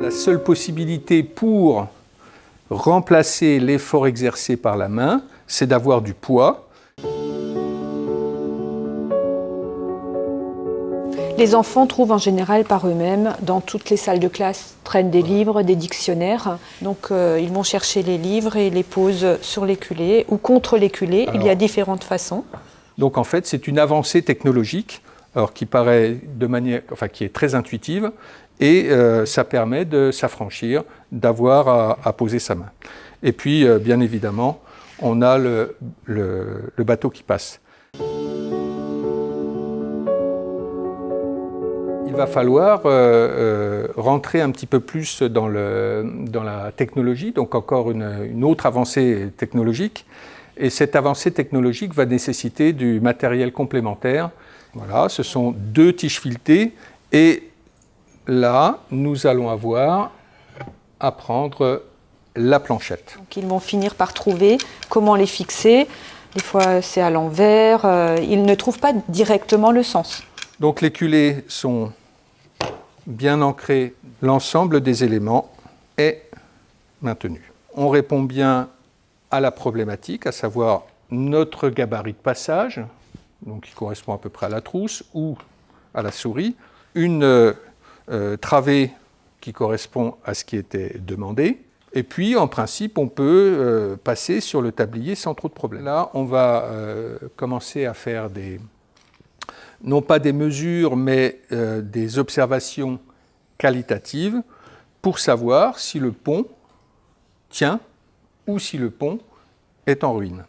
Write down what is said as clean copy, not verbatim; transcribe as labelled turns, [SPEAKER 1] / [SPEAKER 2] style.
[SPEAKER 1] La seule possibilité pour remplacer l'effort exercé par la main, c'est d'avoir du poids.
[SPEAKER 2] Les enfants trouvent en général par eux-mêmes, dans toutes les salles de classe, traînent des livres, des dictionnaires. Donc ils vont chercher les livres et les posent sur l'éculé ou contre l'éculé. Il y a différentes façons.
[SPEAKER 1] Donc en fait, c'est une avancée technologique qui paraît qui est très intuitive et ça permet de s'affranchir, d'avoir à poser sa main. Et puis, bien évidemment, on a le bateau qui passe. Il va falloir rentrer un petit peu plus dans la technologie, donc encore une autre avancée technologique. Et cette avancée technologique va nécessiter du matériel complémentaire. Voilà, ce sont 2 tiges filetées et là, nous allons avoir à prendre la planchette.
[SPEAKER 2] Donc, ils vont finir par trouver comment les fixer. Des fois, c'est à l'envers. Ils ne trouvent pas directement le sens.
[SPEAKER 1] Donc, les culées sont bien ancrés, l'ensemble des éléments est maintenu. On répond bien à la problématique, à savoir notre gabarit de passage, donc qui correspond à peu près à la trousse ou à la souris, une travée qui correspond à ce qui était demandé, et puis en principe on peut passer sur le tablier sans trop de problème. Là on va commencer à faire non pas des mesures, mais des observations qualitatives pour savoir si le pont tient ou si le pont est en ruine.